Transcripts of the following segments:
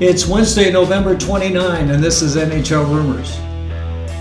It's Wednesday, November 29, and this is NHL Rumors.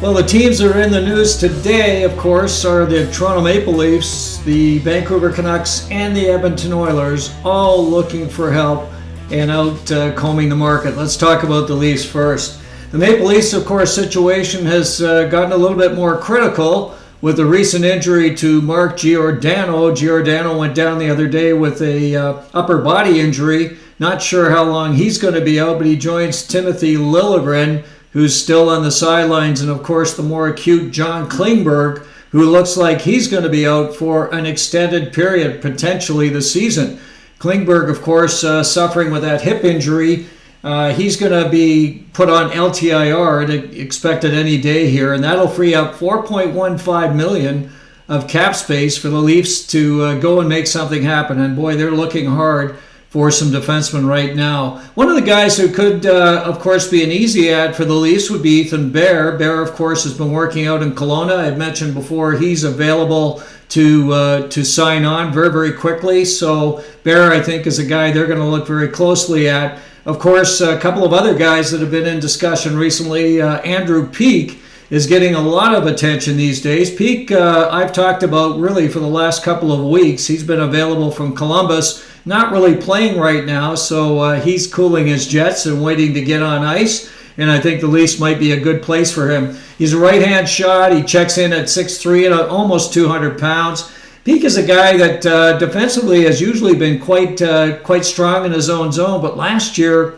Well, the teams that are in the news today, of course, are the Toronto Maple Leafs, the Vancouver Canucks, and the Edmonton Oilers, all looking for help and out combing the market. Let's talk about the Leafs first. The Maple Leafs, of course, situation has gotten a little bit more critical with the recent injury to Mark Giordano. Giordano went down the other day with a upper body injury. Not sure how long he's going to be out, but he joins Timothy Liljegren, who's still on the sidelines, and of course the more acute John Klingberg, who looks like he's going to be out for an extended period, potentially the season. Klingberg, of course, suffering with that hip injury. He's going to be put on LTIR, expected any day here, and that'll free up $4.15 million of cap space for the Leafs to go and make something happen. And boy, they're looking hard for some defensemen right now. One of the guys who could, of course, be an easy ad for the Leafs would be Ethan Bear. Bear, of course, has been working out in Kelowna. I've mentioned before he's available to sign on very, very quickly. So Bear, I think, is a guy they're going to look very closely at. Of course, a couple of other guys that have been in discussion recently. Andrew Peeke is getting a lot of attention these days. Peeke, I've talked about really for the last couple of weeks. He's been available from Columbus, not really playing right now, so he's cooling his jets and waiting to get on ice, and I think the Leafs might be a good place for him. He's a right-hand shot. He checks in at 6'3" and almost 200 pounds. Peeke is a guy that defensively has usually been quite strong in his own zone, but last year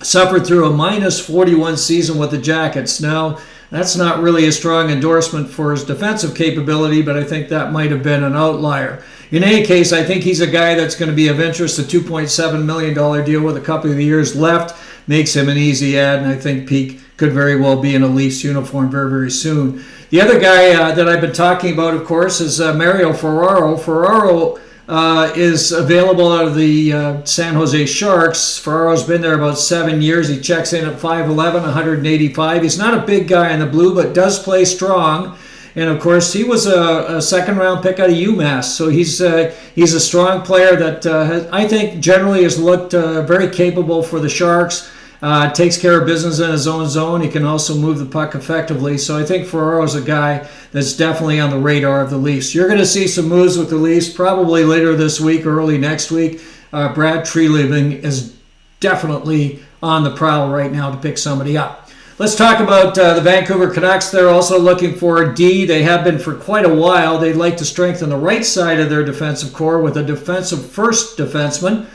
suffered through a -41 season with the Jackets. Now, that's not really a strong endorsement for his defensive capability, but I think that might have been an outlier. In any case, I think he's a guy that's going to be of interest. A $2.7 million deal with a couple of years left makes him an easy ad, and I think Peeke could very well be in a Leafs uniform very, very soon. The other guy that I've been talking about, of course, is Mario Ferraro. Ferraro is available out of the San Jose Sharks. Ferraro's been there about 7 years. He checks in at 5'11", 185. He's not a big guy in the blue, but does play strong. And of course, he was a second-round pick out of UMass, so he's a strong player that I think generally has looked very capable for the Sharks. Takes care of business in his own zone. He can also move the puck effectively. So I think Ferraro's a guy that's definitely on the radar of the Leafs. You're going to see some moves with the Leafs probably later this week or early next week. Brad Treliving is definitely on the prowl right now to pick somebody up. Let's talk about the Vancouver Canucks. They're also looking for a D. They have been for quite a while. They'd like to strengthen the right side of their defensive core with a defensive-first defenseman.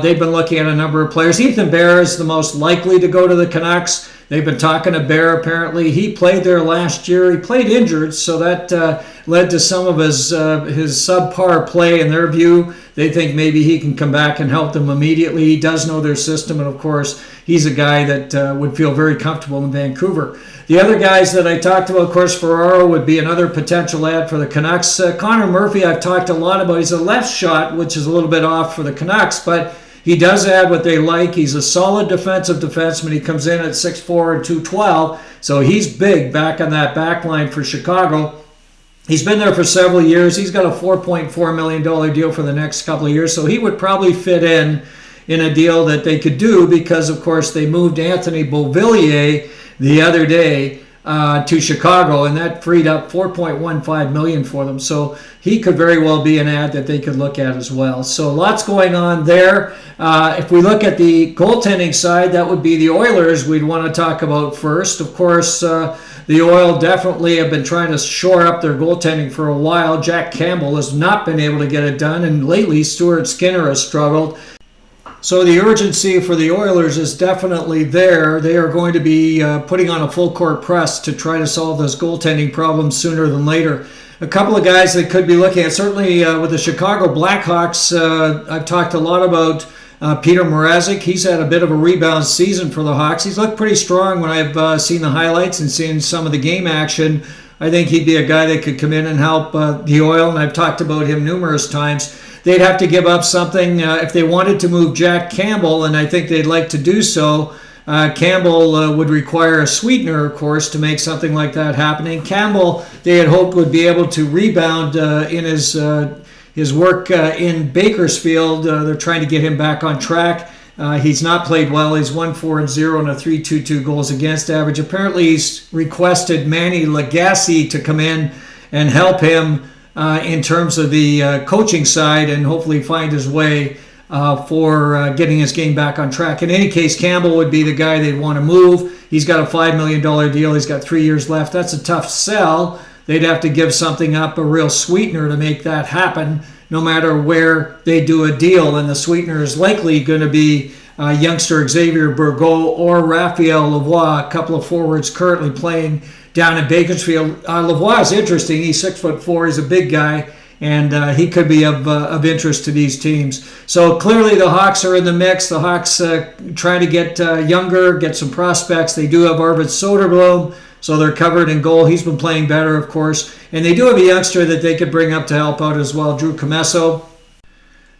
They've been looking at a number of players. Ethan Bear is the most likely to go to the Canucks. They've been talking to Bear, apparently. He played there last year. He played injured, so that led to some of his subpar play in their view. They think maybe he can come back and help them immediately. He does know their system, and of course, he's a guy that would feel very comfortable in Vancouver. The other guys that I talked about, of course, Ferraro would be another potential ad for the Canucks. Connor Murphy, I've talked a lot about. He's a left shot, which is a little bit off for the Canucks, but he does add what they like. He's a solid defensive defenseman. He comes in at 6'4" and 212, so he's big back on that back line for Chicago. He's been there for several years. He's got a $4.4 million deal for the next couple of years, so he would probably fit in a deal that they could do because, of course, they moved Anthony Beauvillier the other day to Chicago, and that freed up $4.15 million for them. So he could very well be an ad that they could look at as well. So lots going on there. If we look at the goaltending side, that would be the Oilers we'd want to talk about first. Of course, the Oil definitely have been trying to shore up their goaltending for a while. Jack Campbell has not been able to get it done, and lately Stuart Skinner has struggled. So the urgency for the Oilers is definitely there. They are going to be putting on a full court press to try to solve those goaltending problems sooner than later. A couple of guys they could be looking at, certainly with the Chicago Blackhawks, I've talked a lot about Peter Mrazek. He's had a bit of a rebound season for the Hawks. He's looked pretty strong when I've seen the highlights and seen some of the game action. I think he'd be a guy that could come in and help the Oil, and I've talked about him numerous times. They'd have to give up something if they wanted to move Jack Campbell, and I think they'd like to do so. Campbell would require a sweetener, of course, to make something like that happen. And Campbell, they had hoped, would be able to rebound in his work in Bakersfield. They're trying to get him back on track. He's not played well. He's 1-4-0 and a 3.22 goals against average. Apparently, he's requested Manny Legacy to come in and help him in terms of the coaching side and hopefully find his way for getting his game back on track. In any case, Campbell would be the guy they'd want to move. He's got a $5 million deal. He's got 3 years left. That's a tough sell. They'd have to give something up, a real sweetener, to make that happen, no matter where they do a deal. And the sweetener is likely going to be youngster Xavier Bourgault or Raphael Lavoie, a couple of forwards currently playing down in Bakersfield. Lavoie is interesting. He's 6'4". He's a big guy, and he could be of interest to these teams. So clearly the Hawks are in the mix. The Hawks trying to get younger, get some prospects. They do have Arvid Soderblom, so they're covered in goal. He's been playing better, of course. And they do have a youngster that they could bring up to help out as well, Drew Comesso.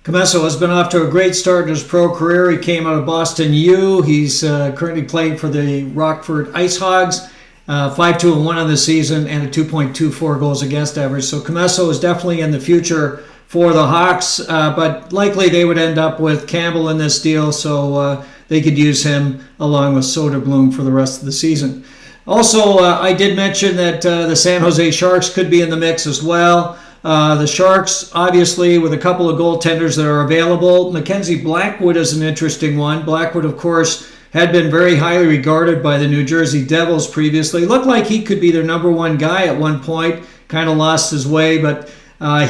Comesso has been off to a great start in his pro career. He came out of Boston U. He's currently playing for the Rockford Ice Hogs. 5-2-1 on the season and a 2.24 goals against average. So Comesso is definitely in the future for the Hawks, but likely they would end up with Campbell in this deal, so they could use him along with Soderblom for the rest of the season. Also, I did mention that the San Jose Sharks could be in the mix as well. The Sharks, obviously, with a couple of goaltenders that are available. Mackenzie Blackwood is an interesting one. Blackwood, of course, had been very highly regarded by the New Jersey Devils previously. Looked like he could be their number one guy at one point. Kind of lost his way, but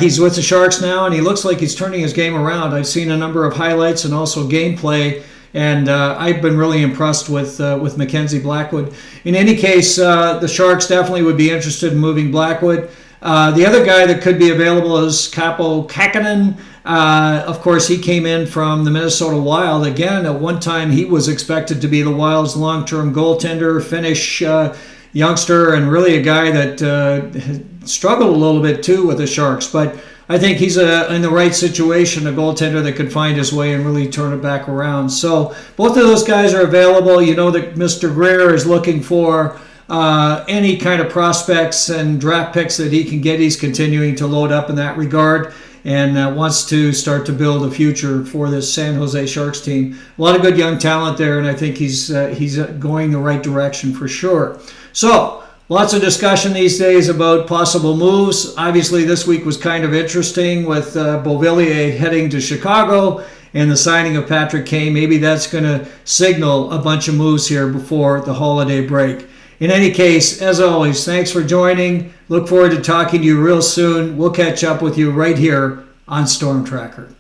he's with the Sharks now, and he looks like he's turning his game around. I've seen a number of highlights and also gameplay, and I've been really impressed with Mackenzie Blackwood. In any case, the Sharks definitely would be interested in moving Blackwood. The other guy that could be available is Capo Kakkonen. Of course, he came in from the Minnesota Wild. Again, at one time, he was expected to be the Wild's long-term goaltender, Finnish youngster, and really a guy that struggled a little bit, too, with the Sharks. But I think he's in the right situation, a goaltender that could find his way and really turn it back around. So both of those guys are available. You know that Mr. Greer is looking for any kind of prospects and draft picks that he can get. He's continuing to load up in that regard and wants to start to build a future for this San Jose Sharks team. A lot of good young talent there, and I think he's going the right direction for sure. So, lots of discussion these days about possible moves. Obviously, this week was kind of interesting with Beauvillier heading to Chicago and the signing of Patrick Kane. Maybe that's going to signal a bunch of moves here before the holiday break. In any case, as always, thanks for joining. Look forward to talking to you real soon. We'll catch up with you right here on stormTRacker.